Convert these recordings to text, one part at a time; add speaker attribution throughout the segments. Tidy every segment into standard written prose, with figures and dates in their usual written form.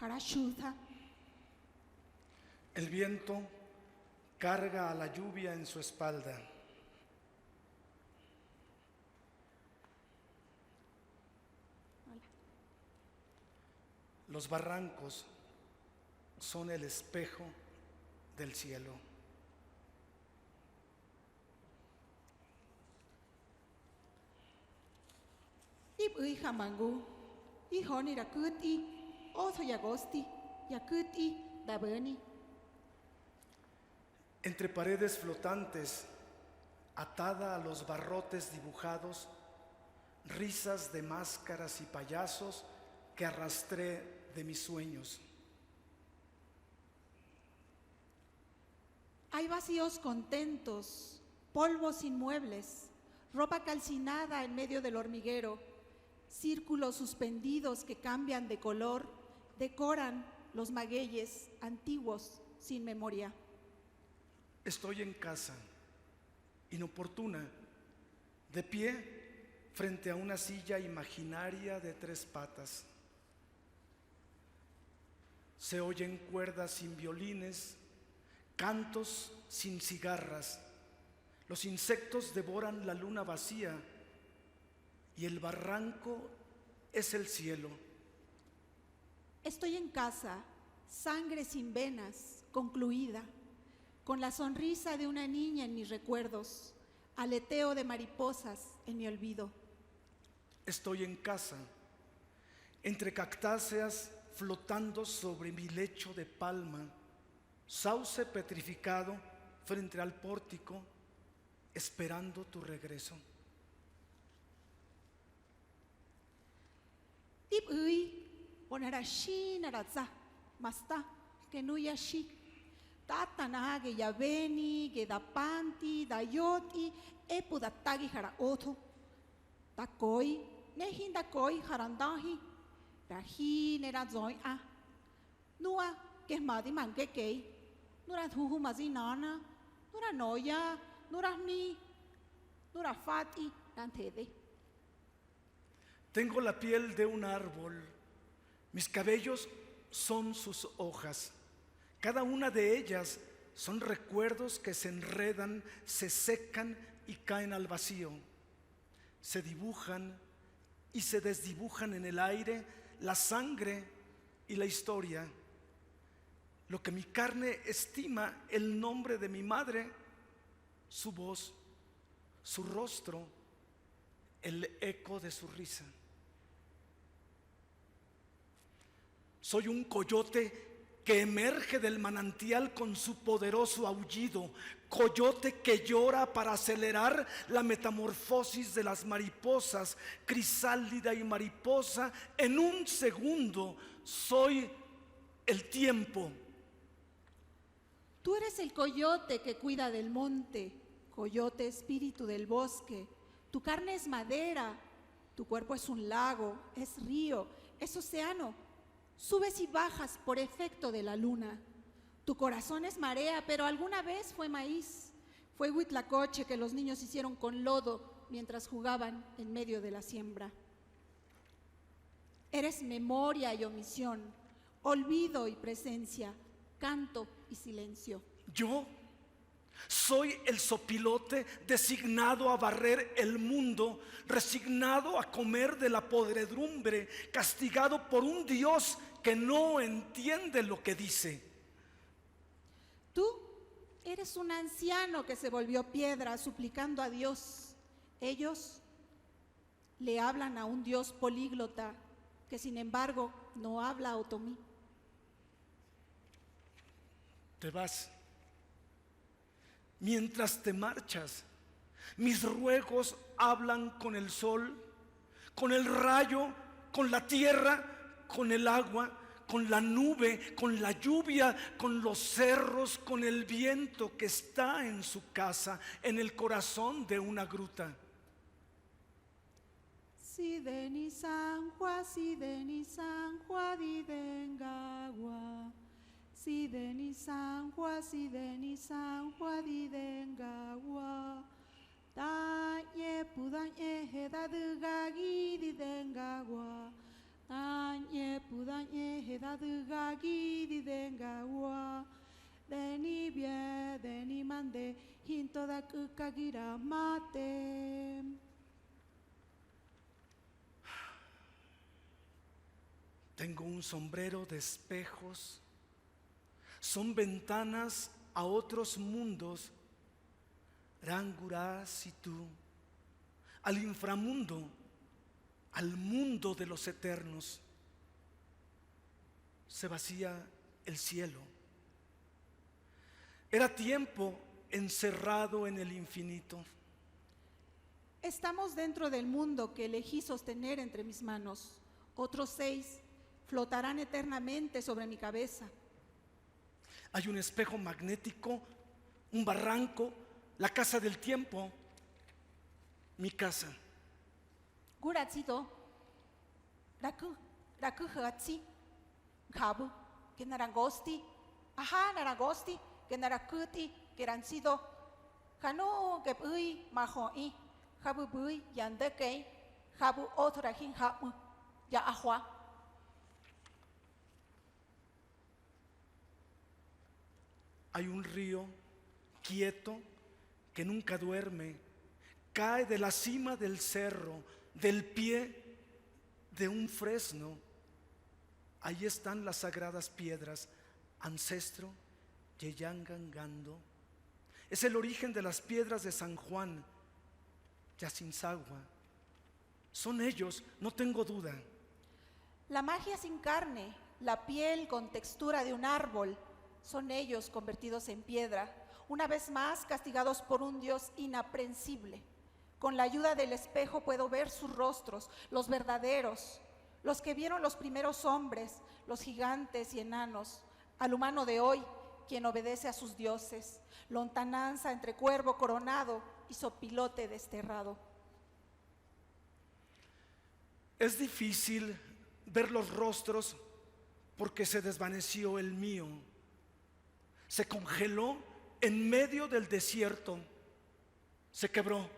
Speaker 1: harashuta.
Speaker 2: El viento carga a la lluvia en su espalda. Los barrancos son el espejo del cielo.
Speaker 1: Ui hamangu, honi rakuti, oso yagosti, yakuti, dabeni.
Speaker 2: Entre paredes flotantes, atada a los barrotes dibujados, risas de máscaras y payasos que arrastré de mis sueños.
Speaker 1: Hay vacíos contentos, polvos sin muebles, ropa calcinada en medio del hormiguero, círculos suspendidos que cambian de color, decoran los magueyes antiguos sin memoria.
Speaker 2: Estoy en casa, inoportuna, de pie frente a una silla imaginaria de 3 patas. Se oyen cuerdas sin violines, cantos sin cigarras. Los insectos devoran la luna vacía y el barranco es el cielo.
Speaker 1: Estoy en casa, sangre sin venas, concluida, con la sonrisa de una niña en mis recuerdos, aleteo de mariposas en mi olvido.
Speaker 2: Estoy en casa, entre cactáceas flotando sobre mi lecho de palma, sauce petrificado frente al pórtico, esperando tu regreso.
Speaker 1: Tip ui, onarashi naratza, masta, que nuyashi, tatana ge yaveni, ge da panti, da yoti, epu da tagi hara oto, da koi, nehin da koi harandahi, rahi nera zoi a, nua, que madi manque kei, nura thuhu mazi nana, nura noya, nura ni, nura fati, nantede.
Speaker 2: Tengo la piel de un árbol, mis cabellos son sus hojas. Cada una de ellas son recuerdos que se enredan, se secan y caen al vacío. Se dibujan y se desdibujan en el aire la sangre y la historia. Lo que mi carne estima el nombre de mi madre, su voz, su rostro, el eco de su risa. Soy un coyote que emerge del manantial con su poderoso aullido, coyote que llora para acelerar la metamorfosis de las mariposas, crisálida y mariposa. En un segundo soy el tiempo.
Speaker 1: Tú eres el coyote que cuida del monte, coyote espíritu del bosque. Tu carne es madera, tu cuerpo es un lago, es río, es océano. Subes y bajas por efecto de la luna. Tu corazón es marea, pero alguna vez fue maíz. Fue huitlacoche que los niños hicieron con lodo mientras jugaban en medio de la siembra. Eres memoria y omisión, olvido y presencia, canto y silencio.
Speaker 2: Yo soy el sopilote designado a barrer el mundo, resignado a comer de la podredumbre, castigado por un Dios que no entiende lo que dice.
Speaker 1: Tú eres un anciano que se volvió piedra suplicando a Dios. Ellos le hablan a un Dios políglota que sin embargo no habla otomí.
Speaker 2: Te vas. Mientras te marchas, mis ruegos hablan con el sol, con el rayo, con la tierra, con el agua, con la nube, con la lluvia, con los cerros, con el viento que está en su casa, en el corazón de una gruta.
Speaker 1: Sideni San Juan, Sideni San Juan, Didengagua. Sideni San Juan, Sideni San Juan, Didengagua. Dañe pudañe hedadugagi Didengagua. Dañe pudañe hedadugagi. adugagi di dengawa. Deni bie, deni mande, hinto da kukagira mate.
Speaker 2: Tengo un sombrero de espejos. Son ventanas a otros mundos. Rangurás y tú. Al inframundo, al mundo de los eternos. Se vacía el cielo. Era tiempo encerrado en el infinito.
Speaker 1: Estamos dentro del mundo que elegí sostener entre mis manos. Otros 6 flotarán eternamente sobre mi cabeza.
Speaker 2: Hay un espejo magnético, un barranco, la casa del tiempo, mi casa.
Speaker 1: Guratsido, raku hatsi, kabu, que narangosti, ajá narangosti, que narakuti, que rancido, kanu que pui mahoi, habu bui yandekei, habu otrahin hamu, ya ahua.
Speaker 2: Hay un río quieto que nunca duerme, cae de la cima del cerro, del pie de un fresno. Ahí están las sagradas piedras, ancestro Yeyangangando. Es el origen de las piedras de San Juan, Yacinzagua. Son ellos, no tengo duda.
Speaker 1: La magia sin carne, la piel con textura de un árbol, son ellos convertidos en piedra, una vez más castigados por un Dios inaprensible. Con la ayuda del espejo puedo ver sus rostros, los verdaderos, los que vieron los primeros hombres, los gigantes y enanos, al humano de hoy, quien obedece a sus dioses, lontananza entre cuervo coronado y sopilote desterrado.
Speaker 2: Es difícil ver los rostros porque se desvaneció el mío. Se congeló en medio del desierto, se quebró.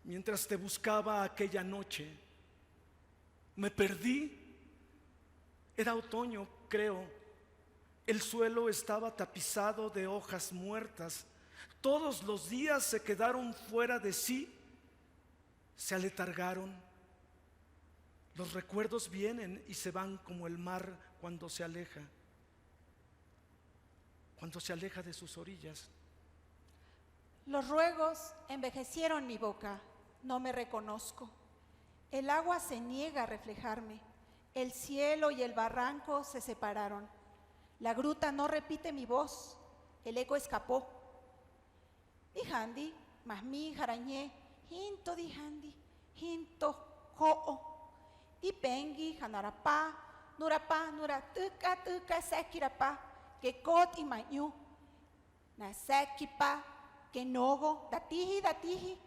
Speaker 2: Mientras te buscaba aquella noche, me perdí. Era otoño, creo. El suelo estaba tapizado de hojas muertas. Todos los días se quedaron fuera de sí, se aletargaron. Los recuerdos vienen y se van como el mar cuando se aleja de sus orillas.
Speaker 1: Los ruegos envejecieron mi boca, no me reconozco. El agua se niega a reflejarme, el cielo y el barranco se separaron. La gruta no repite mi voz, el eco escapó. Dijandi, masmi jarañé, hinto dijandi, hinto ho'o. Dipengi hanarapa, nura tuka sekirapa, que kot imañu, na sekipa, que nogo, datiji,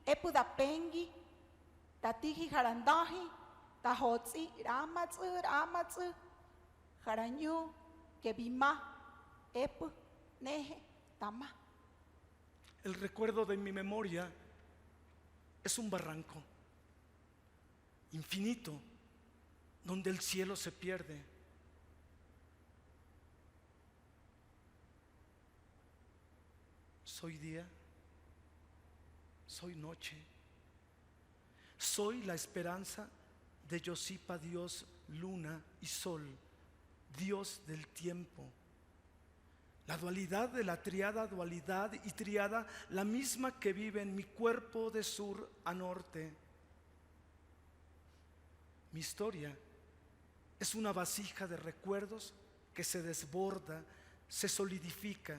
Speaker 1: epu dapengi, datiji jarandaji, tahotzi, ramatsu, jarañu, que bima, epu, neje, tama.
Speaker 2: El recuerdo de mi memoria es un barranco infinito donde el cielo se pierde. Soy día, soy noche, soy la esperanza de Yosipa, Dios, luna y sol, Dios del tiempo. La dualidad de la triada, dualidad y triada, la misma que vive en mi cuerpo de sur a norte. Mi historia es una vasija de recuerdos que se desborda, se solidifica.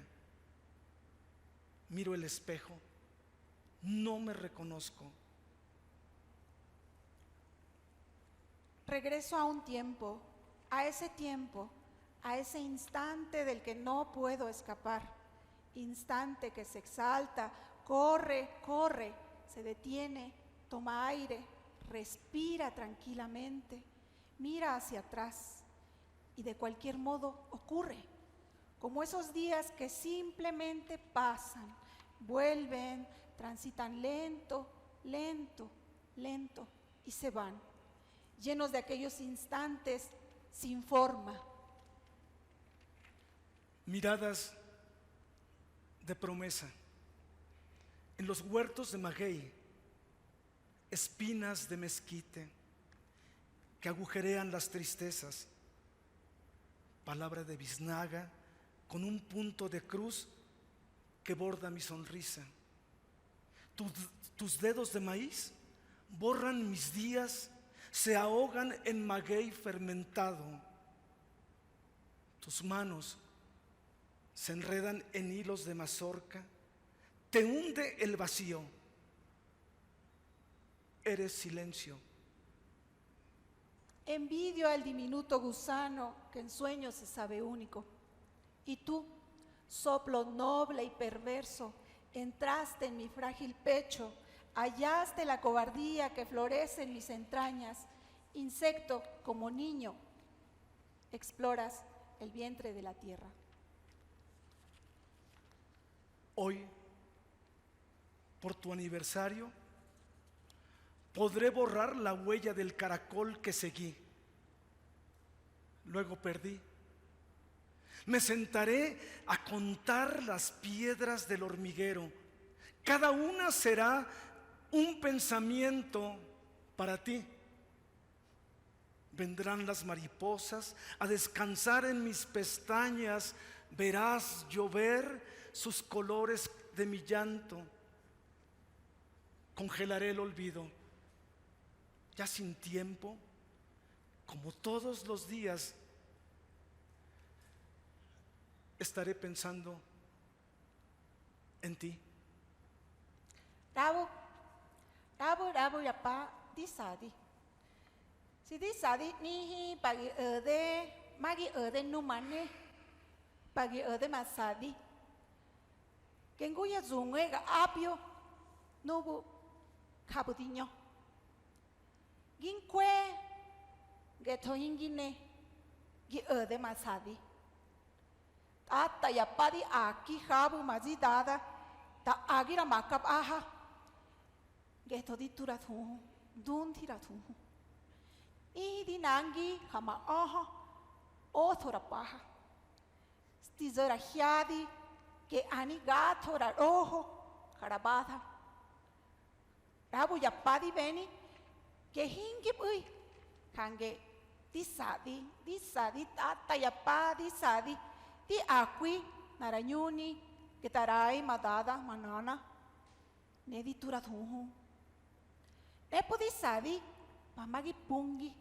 Speaker 2: Miro el espejo, no me reconozco.
Speaker 1: Regreso a un tiempo, a ese instante del que no puedo escapar, instante que se exalta, corre, se detiene, toma aire, respira tranquilamente, mira hacia atrás y de cualquier modo ocurre, como esos días que simplemente pasan, vuelven, transitan lento y se van. llenos de aquellos instantes sin forma.
Speaker 2: Miradas de promesa. En los huertos de maguey, espinas de mezquite que agujerean las tristezas. Palabra de biznaga con un punto de cruz que borda mi sonrisa. Tus dedos de maíz borran mis días, se ahogan en maguey fermentado. Tus manos se enredan en hilos de mazorca, te hunde el vacío. Eres silencio.
Speaker 1: Envidio al diminuto gusano que en sueños se sabe único. Y tú, soplo noble y perverso, entraste en mi frágil pecho, hallaste la cobardía que florece en mis entrañas. Insecto como niño, exploras el vientre de la tierra.
Speaker 2: Hoy, por tu aniversario, podré borrar la huella del caracol que seguí. Luego perdí. Me sentaré a contar las piedras del hormiguero. Cada una será un pensamiento para ti. Vendrán las mariposas a descansar en mis pestañas. Verás llover sus colores de mi llanto. Congelaré el olvido. Ya sin tiempo, como todos los días, estaré pensando en ti.
Speaker 1: Rabu yapa disadi. Si disadi nihi pagi erde magi erde numane pagi erde masadi. Kenguya zungwe ga apio nubu kabudinyo. Ginkwe geto hingine gi erde masadi. Tata yapadi aki habu mazidada ta agira makap aha. Geto di turatu dun tiratu. Idi nangi hama aha o torapaha. Stizora hiadi que ani gato ra rojo karabada. Rabu yapadi beni que hingip uy kange disadi tata yapadi sadi di akwi naranyuni que tarai madada manana ne di turatuhu ne pudi sadi mamagi pungi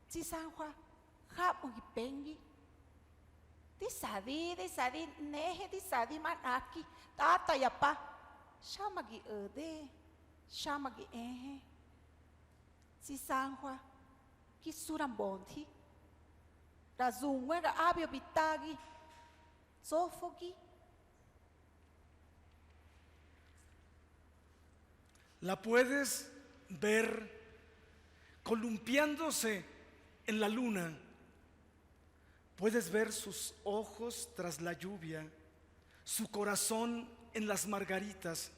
Speaker 1: si sanhua hapugi pengi disadi nehe disadi manaki tata yapa shamagi ode shamagi ehe si sanhua kisuran bonti razungwe ga abio bitagi sofogi.
Speaker 2: La puedes ver columpiándose en la luna. Puedes ver sus ojos tras la lluvia, su corazón en las margaritas.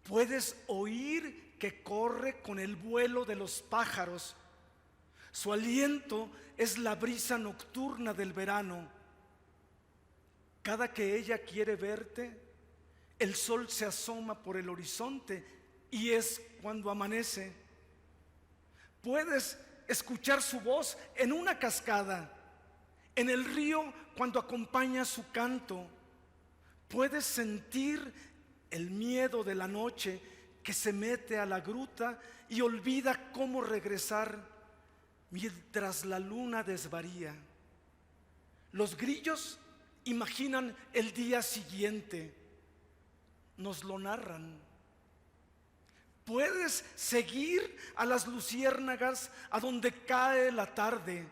Speaker 2: Puedes oír que corre con el vuelo de los pájaros. Su aliento es la brisa nocturna del verano. Cada que ella quiere verte, el sol se asoma por el horizonte y es cuando amanece. Puedes escuchar su voz en una cascada, en el río cuando acompaña su canto. Puedes sentir el miedo de la noche que se mete a la gruta y olvida cómo regresar mientras la luna desvaría. Los grillos imaginan el día siguiente, nos lo narran. Puedes seguir a las luciérnagas a donde cae la tarde.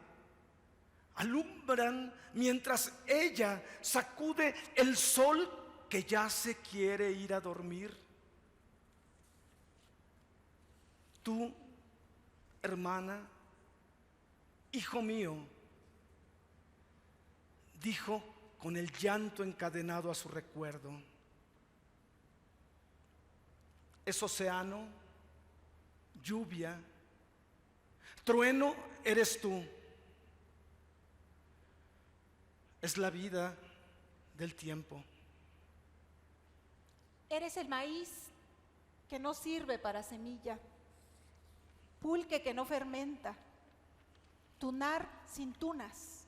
Speaker 2: Alumbran mientras ella sacude el sol que ya se quiere ir a dormir. Tú, hermana, hijo mío, dijo con el llanto encadenado a su recuerdo. Es océano, lluvia, Trueno eres tú. Es la vida del tiempo.
Speaker 1: Eres el maíz que no sirve para semilla, pulque que no fermenta, tunar sin tunas,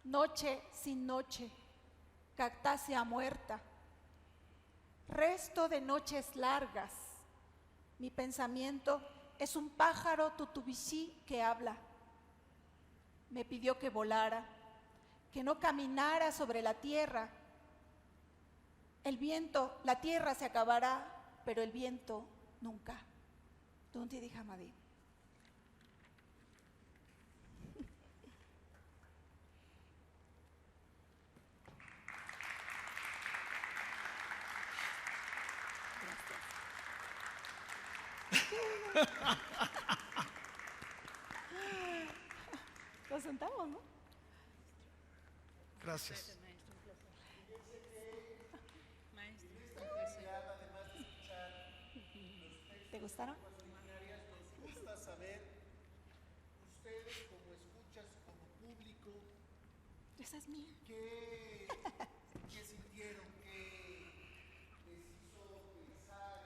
Speaker 1: noche sin noche, cactácea muerta, resto de noches largas. Mi pensamiento es un pájaro tutubichí que habla. Me pidió que volara, que no caminara sobre la tierra. El viento, la tierra se acabará, pero el viento nunca. Tunti di Hamadí. Nos sentamos, ¿no?
Speaker 2: Gracias.
Speaker 1: ¿Te gustaron?
Speaker 3: Nos gusta saber, ustedes como escuchas, como público,
Speaker 1: Esa es mía.
Speaker 3: ¿qué sintieron? ¿Qué les hizo pensar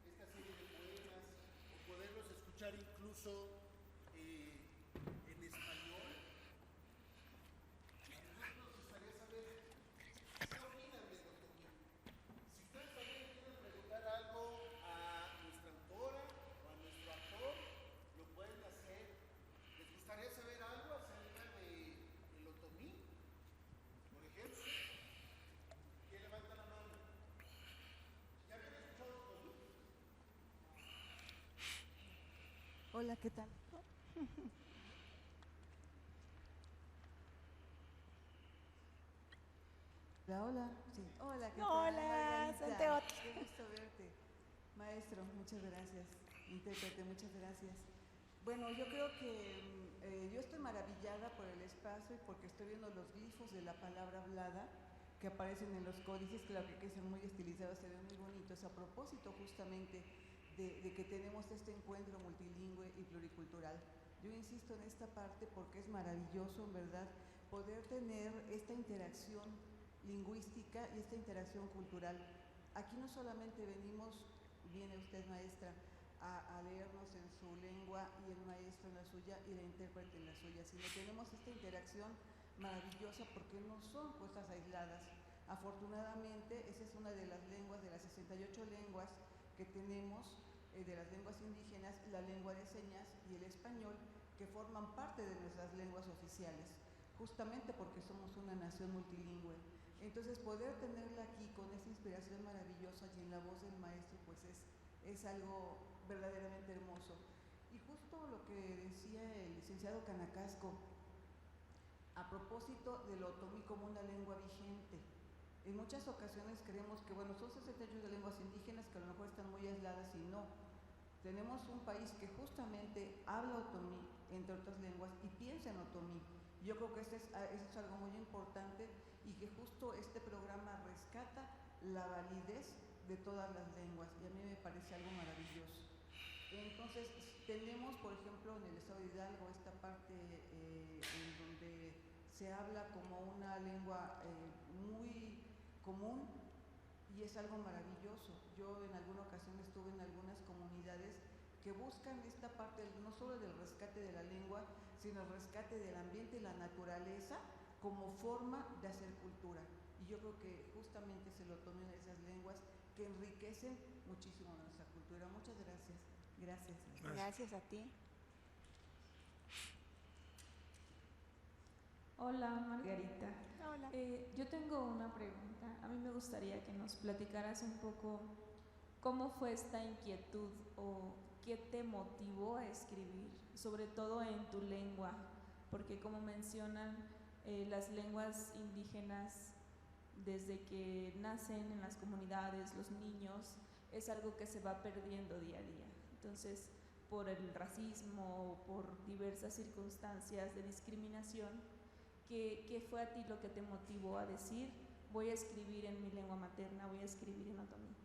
Speaker 3: esta serie de poemas? O poderlos escuchar incluso en español. A nosotros nos gustaría saber qué opinan de lo que si ustedes también quieren preguntar algo a nuestra autora o a nuestro actor, lo pueden hacer. ¿Les gustaría saber algo acerca del otomí, por ejemplo? ¿Quién levanta la mano? ¿Ya habían escuchado otomí?
Speaker 4: Hola, ¿qué tal? Hola, hola. Sí. Hola, ¿qué tal?
Speaker 1: Hola,
Speaker 4: Margarita.
Speaker 1: Santeot.
Speaker 4: Qué gusto verte. Maestro, muchas gracias. Intérprete, muchas gracias. Bueno, yo creo que yo estoy maravillada por el espacio y porque estoy viendo los glifos de la palabra hablada que aparecen en los códices, claro que son muy estilizados, se ven muy bonitos, a propósito justamente de que tenemos este encuentro multilingüe y pluricultural. Yo insisto en esta parte porque es maravilloso, en verdad, poder tener esta interacción lingüística y esta interacción cultural. Aquí no solamente venimos, viene usted maestra, a leernos en su lengua y el maestro en la suya y la intérprete en la suya, sino tenemos esta interacción maravillosa porque no son cosas aisladas. Afortunadamente, esa es una de las lenguas, de las 68 lenguas que tenemos, de las lenguas indígenas, la lengua de señas y el español, que forman parte de nuestras lenguas oficiales, justamente porque somos una nación multilingüe. Entonces, poder tenerla aquí con esa inspiración maravillosa y en la voz del maestro, pues es algo verdaderamente hermoso. Y justo lo que decía el licenciado Canacasco, a propósito del otomí como una lengua vigente. En muchas ocasiones creemos que, bueno, son 68 de lenguas indígenas que a lo mejor están muy aisladas y no. Tenemos un país que justamente habla otomí, entre otras lenguas, y piensa en otomí. Yo creo que eso es algo muy importante y que justo este programa rescata la validez de todas las lenguas y a mí me parece algo maravilloso. Entonces, tenemos, por ejemplo, en el estado de Hidalgo esta parte en donde se habla como una lengua muy común y es algo maravilloso. Yo en alguna ocasión estuve en algunas comunidades que buscan esta parte no solo del rescate de la lengua, sino el rescate del ambiente y la naturaleza como forma de hacer cultura. Y yo creo que justamente es el otomí de esas lenguas que enriquecen muchísimo nuestra cultura. Muchas gracias. Gracias.
Speaker 1: Gracias a ti.
Speaker 5: Hola Margarita.
Speaker 1: Hola.
Speaker 5: Yo tengo una pregunta. A mí me gustaría que nos platicaras un poco cómo fue esta inquietud o qué te motivó a escribir, sobre todo en tu lengua, porque como mencionan, las lenguas indígenas desde que nacen en las comunidades, los niños, es algo que se va perdiendo día a día. Entonces, por el racismo, por diversas circunstancias de discriminación, ¿qué fue a ti lo que te motivó a decir, voy a escribir en mi lengua materna, voy a escribir en otomí?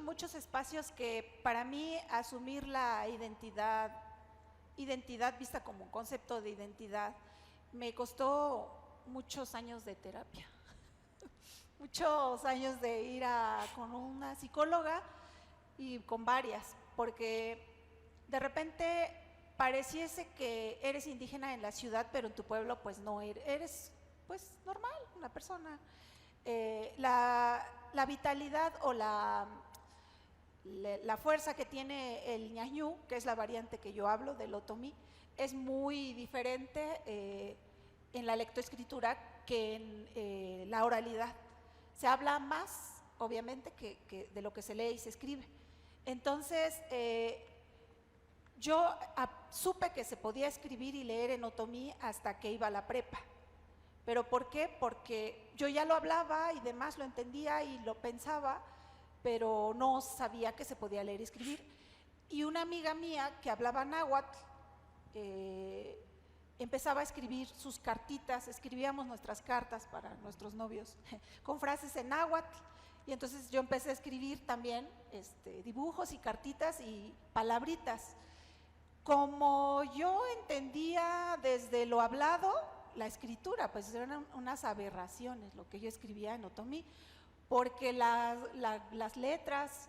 Speaker 1: muchos espacios que para mí asumir la identidad vista como un concepto de identidad, me costó muchos años de terapia, muchos años de ir con una psicóloga y con varias, porque de repente pareciese que eres indígena en la ciudad, pero en tu pueblo pues no eres pues normal, una persona. La vitalidad o la fuerza que tiene el ñañú, que es la variante que yo hablo del otomí, es muy diferente en la lectoescritura que en la oralidad. Se habla más, obviamente, que de lo que se lee y se escribe. Entonces, yo supe que se podía escribir y leer en otomí hasta que iba a la prepa. ¿Pero por qué? Porque yo ya lo hablaba y demás, lo entendía y lo pensaba, pero no sabía que se podía leer y escribir. Y una amiga mía que hablaba náhuatl empezaba a escribir sus cartitas, escribíamos nuestras cartas para nuestros novios con frases en náhuatl, y entonces yo empecé a escribir también dibujos y cartitas y palabritas. Como yo entendía desde lo hablado, la escritura, pues eran unas aberraciones lo que yo escribía en otomí, porque las letras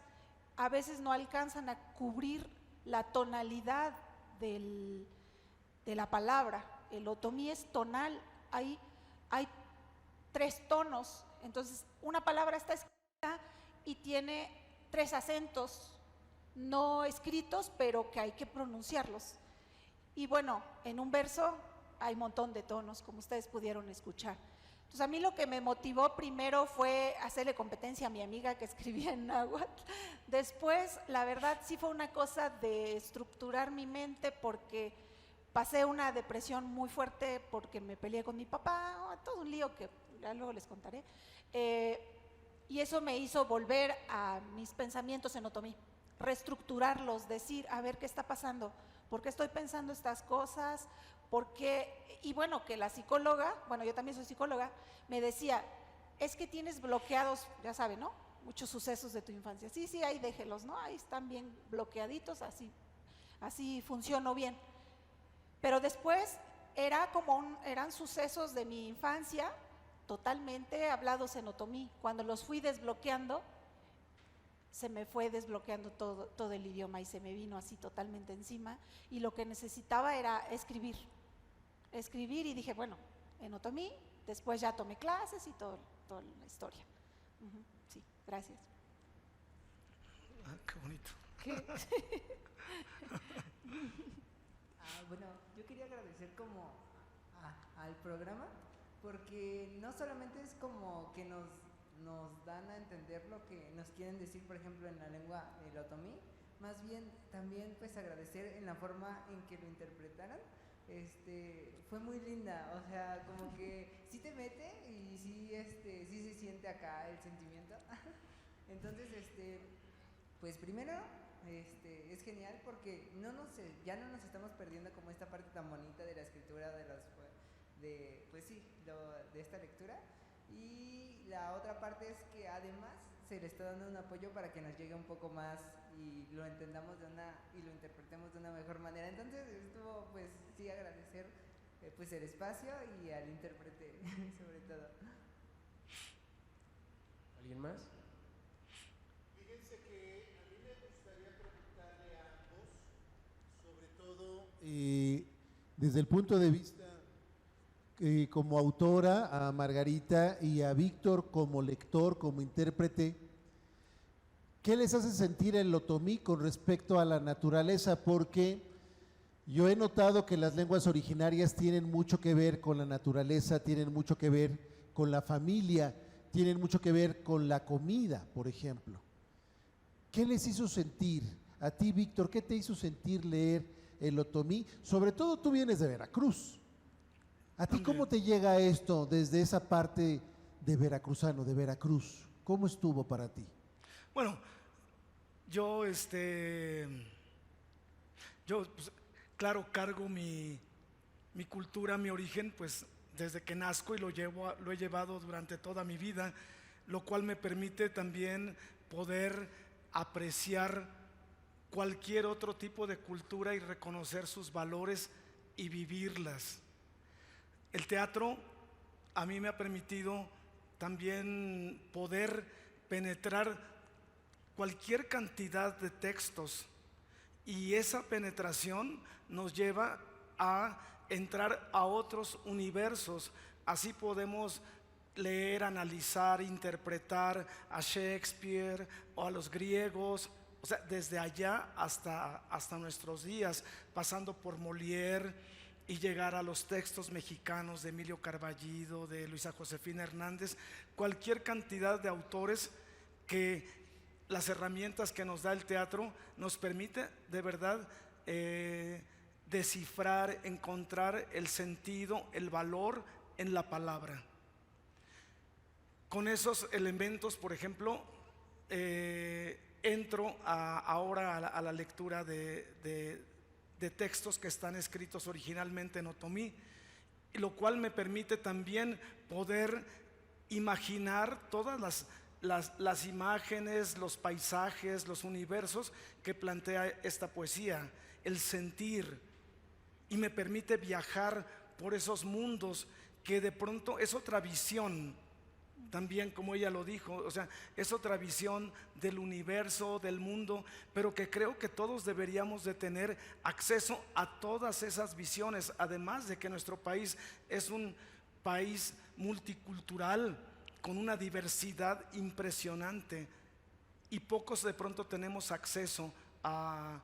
Speaker 1: a veces no alcanzan a cubrir la tonalidad de la palabra. El otomí es tonal, hay 3 tonos, entonces una palabra está escrita y tiene 3 acentos no escritos, pero que hay que pronunciarlos. Y bueno, en un verso hay un montón de tonos, como ustedes pudieron escuchar. Entonces a mí lo que me motivó primero fue hacerle competencia a mi amiga que escribía en náhuatl. Después, la verdad, sí fue una cosa de estructurar mi mente, porque pasé una depresión muy fuerte porque me peleé con mi papá, todo un lío que ya luego les contaré. Y eso me hizo volver a mis pensamientos en otomí, reestructurarlos, decir, a ver qué está pasando, por qué estoy pensando estas cosas, por qué. Y bueno, que la psicóloga, bueno, yo también soy psicóloga, me decía, es que tienes bloqueados, ya saben, ¿no? Muchos sucesos de tu infancia. Sí, ahí déjelos, ¿no? Ahí están bien bloqueaditos, así funcionó bien. Pero después eran sucesos de mi infancia totalmente hablados en otomí. Cuando los fui desbloqueando, se me fue desbloqueando todo el idioma y se me vino así totalmente encima, y lo que necesitaba era escribir y dije, bueno, en otomí, después ya tomé clases y toda la historia. Sí, gracias.
Speaker 2: Qué bonito.
Speaker 6: Bueno, yo quería agradecer como al programa, porque no solamente es como que nos dan a entender lo que nos quieren decir, por ejemplo, en la lengua el otomí, más bien también pues agradecer en la forma en que lo interpretaron. Fue muy linda, o sea, como que sí te mete y sí se siente acá el sentimiento. Entonces, pues primero, es genial porque ya no nos estamos perdiendo como esta parte tan bonita de la escritura, de esta lectura. Y la otra parte es que además se le está dando un apoyo para que nos llegue un poco más y lo entendamos y lo interpretemos de una mejor manera. Entonces estuvo, pues sí, agradecer pues el espacio y al intérprete sobre todo.
Speaker 7: ¿Alguien más?
Speaker 3: Fíjense que a mí me gustaría preguntarle a ambos, sobre todo desde el punto de vista como autora, a Margarita y a Víctor como lector, como intérprete, ¿qué les hace sentir el otomí con respecto a la naturaleza? Porque yo he notado que las lenguas originarias tienen mucho que ver con la naturaleza, tienen mucho que ver con la familia, tienen mucho que ver con la comida, por ejemplo. ¿Qué les hizo sentir? A ti, Víctor, ¿qué te hizo sentir leer el otomí? Sobre todo tú vienes de Veracruz. ¿A ti cómo te llega esto desde esa parte de veracruzano, de Veracruz? ¿Cómo estuvo para ti?
Speaker 2: Bueno, yo pues, claro, cargo mi cultura, mi origen, pues desde que nazco, y lo he llevado durante toda mi vida, lo cual me permite también poder apreciar cualquier otro tipo de cultura y reconocer sus valores y vivirlas. El teatro a mí me ha permitido también poder penetrar cualquier cantidad de textos, y esa penetración nos lleva a entrar a otros universos. Así podemos leer, analizar, interpretar a Shakespeare o a los griegos, o sea, desde allá hasta nuestros días, pasando por Molière y llegar a los textos mexicanos de Emilio Carballido, de Luisa Josefina Hernández, cualquier cantidad de autores que las herramientas que nos da el teatro nos permite de verdad descifrar, encontrar el sentido, el valor en la palabra. Con esos elementos, por ejemplo, entro ahora a la lectura de textos que están escritos originalmente en otomí, lo cual me permite también poder imaginar todas las imágenes, los paisajes, los universos que plantea esta poesía, el sentir, y me permite viajar por esos mundos que de pronto es otra visión. También, como ella lo dijo, o sea, es otra visión del universo, del mundo, pero que creo que todos deberíamos de tener acceso a todas esas visiones, además de que nuestro país es un país multicultural, con una diversidad impresionante, y pocos de pronto tenemos acceso a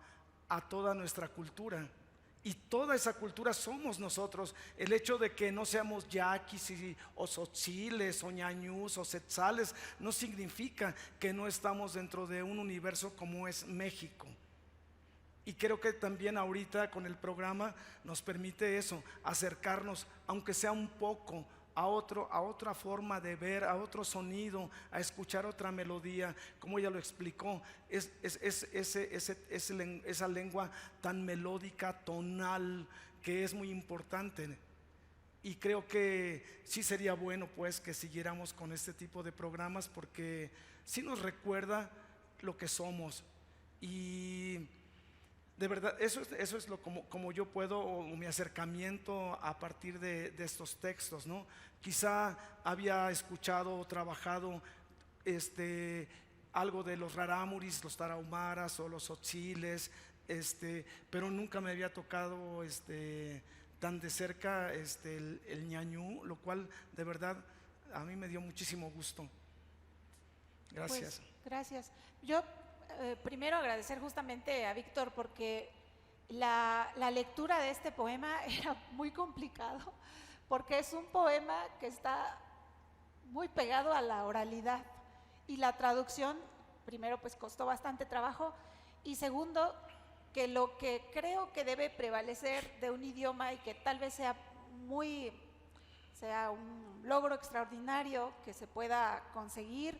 Speaker 2: toda nuestra cultura. Y toda esa cultura somos nosotros. El hecho de que no seamos yaquis o tzotziles o ñañús o setzales no significa que no estamos dentro de un universo como es México. Y creo que también ahorita con el programa nos permite eso, acercarnos, aunque sea un poco, a otra forma de ver, a otro sonido, a escuchar otra melodía, como ella lo explicó, esa lengua tan melódica, tonal, que es muy importante. Y creo que sí sería bueno pues que siguiéramos con este tipo de programas, porque sí nos recuerda lo que somos. Y de verdad, eso es como yo puedo, o mi acercamiento a partir de estos textos, ¿no? Quizá había escuchado o trabajado algo de los rarámuris, los tarahumaras o los tzotziles, pero nunca me había tocado tan de cerca el ñañú, lo cual de verdad a mí me dio muchísimo gusto. Gracias.
Speaker 1: Pues, gracias. Yo primero agradecer justamente a Víctor, porque la lectura de este poema era muy complicado, porque es un poema que está muy pegado a la oralidad, y la traducción, primero pues costó bastante trabajo, y segundo, que lo que creo que debe prevalecer de un idioma, y que tal vez sea un logro extraordinario que se pueda conseguir,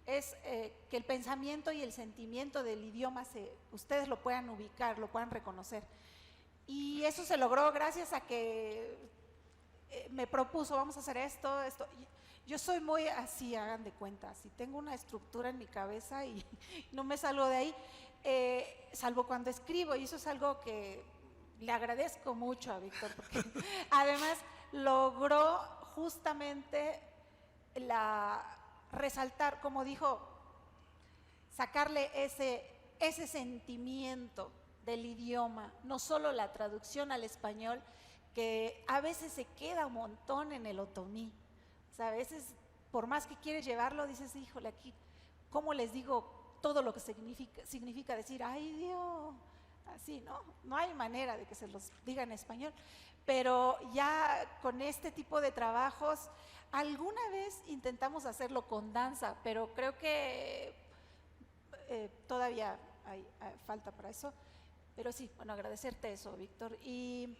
Speaker 1: es que el pensamiento y el sentimiento del idioma ustedes lo puedan ubicar, lo puedan reconocer. Y eso se logró gracias a que me propuso, vamos a hacer esto. Yo soy muy así, hagan de cuenta, si tengo una estructura en mi cabeza y no me salgo de ahí, salvo cuando escribo, y eso es algo que le agradezco mucho a Víctor, porque además logró justamente resaltar, como dijo, sacarle ese sentimiento del idioma, no solo la traducción al español, que a veces se queda un montón en el otomí. O sea, a veces, por más que quieres llevarlo, dices, híjole, aquí, ¿cómo les digo todo lo que significa decir, ay Dios? Así, ¿no? No hay manera de que se los diga en español. Pero ya con este tipo de trabajos, alguna vez intentamos hacerlo con danza, pero creo que todavía hay falta para eso. Pero sí, bueno, agradecerte eso, Víctor. ¿Y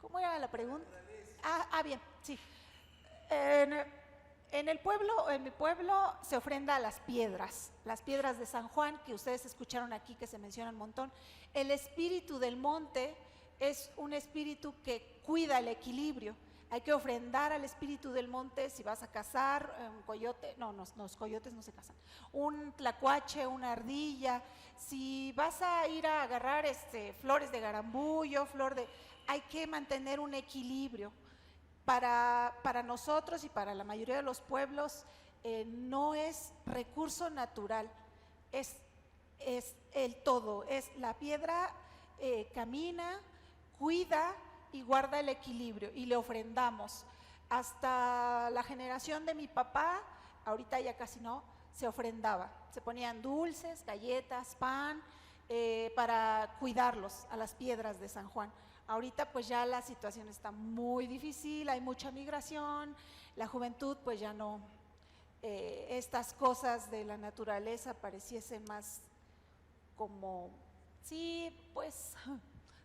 Speaker 1: cómo era la pregunta? Bien, sí. En mi pueblo se ofrenda a las piedras de San Juan, que ustedes escucharon aquí que se menciona un montón. El espíritu del monte es un espíritu que cuida el equilibrio. hay que ofrendar al espíritu del monte si vas a cazar un coyote, no, los coyotes no se cazan, un tlacuache, una ardilla, si vas a ir a agarrar flores de garambullo, hay que mantener un equilibrio. Para nosotros y para la mayoría de los pueblos no es recurso natural, es el todo, es la piedra camina, cuida y guarda el equilibrio y le ofrendamos. Hasta la generación de mi papá, ahorita ya casi no, se ofrendaba, se ponían dulces, galletas, pan, para cuidarlos a las piedras de San Juan. Ahorita pues ya la situación está muy difícil, hay mucha migración, la juventud pues ya no, estas cosas de la naturaleza pareciesen más como, sí, pues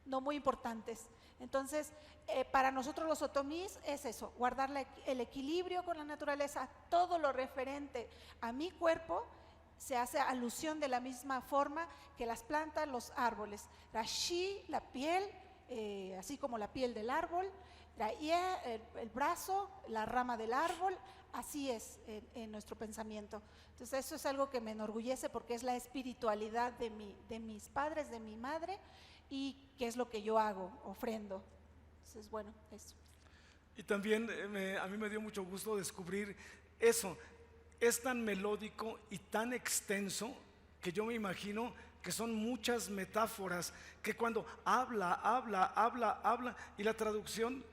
Speaker 1: no muy importantes. Entonces, para nosotros los otomís es eso, guardar el equilibrio con la naturaleza, todo lo referente a mi cuerpo se hace alusión de la misma forma que las plantas, los árboles. Rashi, la piel, así como la piel del árbol, el brazo, la rama del árbol, así es en nuestro pensamiento. Entonces eso es algo que me enorgullece porque es la espiritualidad de mis padres, de mi madre, y qué es lo que yo hago, ofrendo. Entonces bueno, eso.
Speaker 2: Y también a mí me dio mucho gusto descubrir eso, es tan melódico y tan extenso que yo me imagino que son muchas metáforas, que cuando habla, y la traducción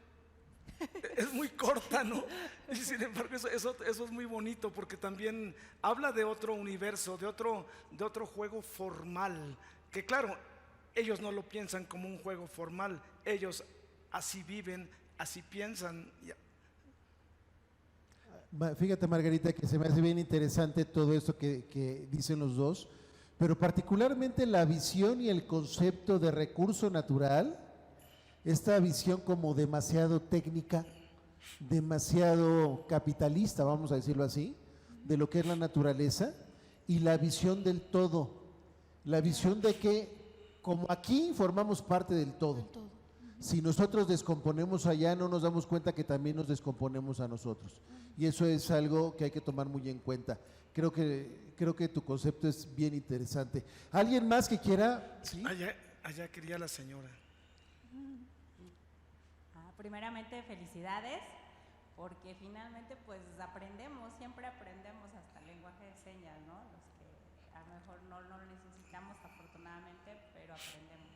Speaker 2: es muy corta, ¿no? Y sin embargo eso es muy bonito, porque también habla de otro universo, de otro juego formal, que claro, ellos no lo piensan como un juego formal, ellos así viven, así piensan.
Speaker 7: Fíjate, Margarita, que se me hace bien interesante todo esto que dicen los dos, pero particularmente la visión y el concepto de recurso natural, esta visión como demasiado técnica, demasiado capitalista, vamos a decirlo así, de lo que es la naturaleza, y la visión del todo, la visión de que como aquí formamos parte del todo. Si nosotros descomponemos allá, no nos damos cuenta que también nos descomponemos a nosotros. Y eso es algo que hay que tomar muy en cuenta. Creo que tu concepto es bien interesante. ¿Alguien más que quiera? ¿Sí?
Speaker 2: Allá quería la señora.
Speaker 8: Primeramente, felicidades, porque finalmente pues aprendemos, siempre aprendemos hasta el lenguaje de señas, ¿no? Los que a lo mejor no lo necesitamos afortunadamente, pero aprendemos.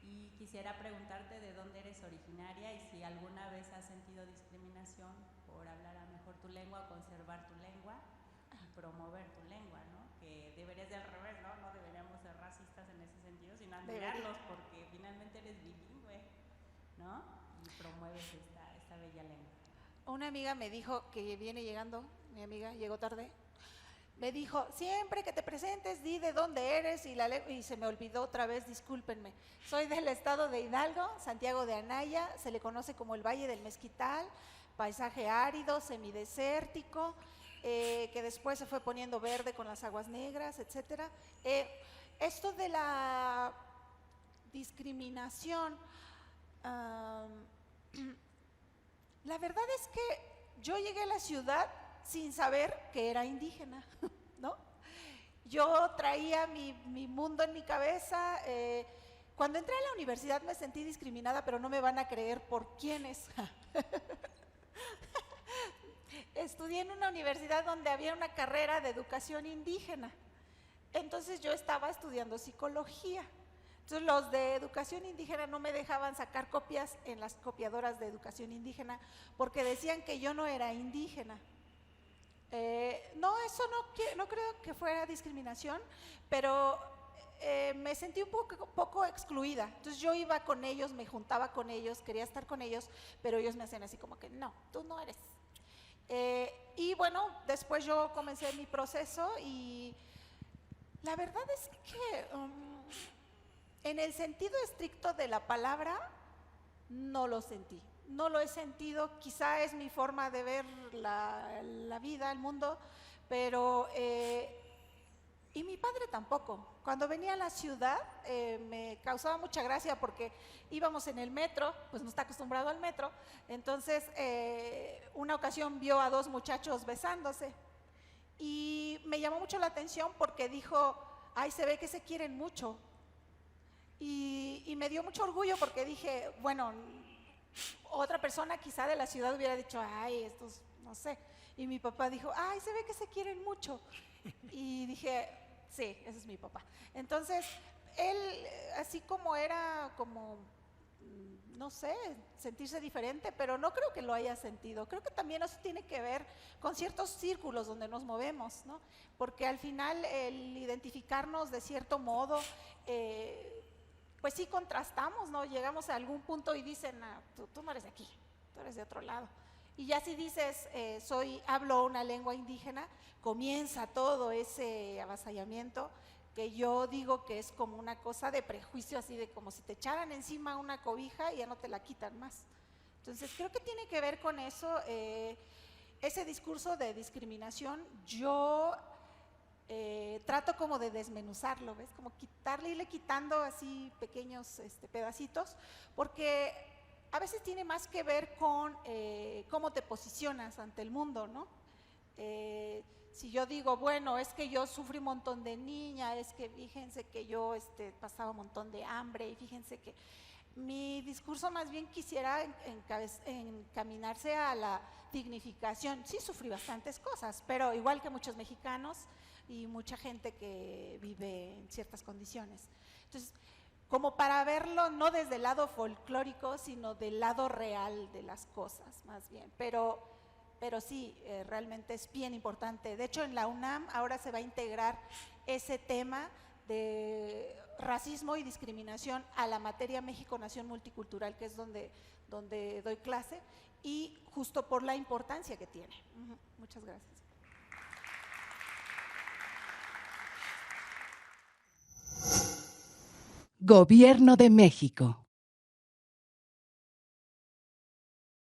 Speaker 8: Y quisiera preguntarte de dónde eres originaria y si alguna vez has sentido discriminación por hablar a lo mejor tu lengua, conservar tu lengua y promover tu lengua, ¿no? Que deberías de al revés, ¿no? No deberíamos ser racistas en ese sentido, sino admirarlos porque finalmente eres bilingüe, ¿no? Y promueves esta bella lengua.
Speaker 1: Una amiga me dijo que viene llegando, mi amiga llegó tarde, me dijo, siempre que te presentes, di de dónde eres, y se me olvidó otra vez, discúlpenme. Soy del estado de Hidalgo, Santiago de Anaya, se le conoce como el Valle del Mezquital, paisaje árido, semidesértico, que después se fue poniendo verde con las aguas negras, etcétera. Esto de la discriminación, la verdad es que yo llegué a la ciudad sin saber que era indígena, ¿no? Yo traía mi mundo en mi cabeza. Cuando entré a la universidad me sentí discriminada, pero no me van a creer por quiénes. Estudié en una universidad donde había una carrera de educación indígena. Entonces yo estaba estudiando psicología. Entonces los de educación indígena no me dejaban sacar copias en las copiadoras de educación indígena porque decían que yo no era indígena. No, eso no creo que fuera discriminación, pero me sentí un poco excluida. Entonces yo iba con ellos, me juntaba con ellos, quería estar con ellos, pero ellos me hacían así como que no, tú no eres. Y bueno, después yo comencé mi proceso y la verdad es que en el sentido estricto de la palabra no lo sentí. No lo he sentido, quizá es mi forma de ver la vida, el mundo, pero Y mi padre tampoco. Cuando venía a la ciudad me causaba mucha gracia porque íbamos en el metro, pues no está acostumbrado al metro, entonces una ocasión vio a 2 muchachos besándose y me llamó mucho la atención porque dijo, ay, se ve que se quieren mucho. Y me dio mucho orgullo porque dije, bueno, otra persona quizá de la ciudad hubiera dicho, ay, estos, no sé. Y mi papá dijo, ay, se ve que se quieren mucho. Y dije, sí, ese es mi papá. Entonces, él, así como era, como, no sé, sentirse diferente, pero no creo que lo haya sentido. Creo que también eso tiene que ver con ciertos círculos donde nos movemos, ¿no? Porque al final el identificarnos de cierto modo, pues sí contrastamos, ¿no? Llegamos a algún punto y dicen, ah, tú no eres de aquí, tú eres de otro lado. Y ya si dices, hablo una lengua indígena, comienza todo ese avasallamiento que yo digo que es como una cosa de prejuicio, así de como si te echaran encima una cobija y ya no te la quitan más. Entonces creo que tiene que ver con eso, ese discurso de discriminación. Yo trato como de desmenuzarlo, ¿ves? Como irle quitando así pequeños pedacitos, porque a veces tiene más que ver con cómo te posicionas ante el mundo, ¿no? Si yo digo, bueno, es que yo sufrí un montón de niña, es que fíjense que yo pasaba un montón de hambre, y fíjense que mi discurso más bien quisiera encaminarse a la dignificación. Sí sufrí bastantes cosas, pero igual que muchos mexicanos y mucha gente que vive en ciertas condiciones. Entonces, como para verlo no desde el lado folclórico, sino del lado real de las cosas, más bien. Pero sí, realmente es bien importante. De hecho, en la UNAM ahora se va a integrar ese tema de racismo y discriminación a la materia México Nación Multicultural, que es donde doy clase, y justo por la importancia que tiene. Muchas gracias.
Speaker 9: Gobierno de México.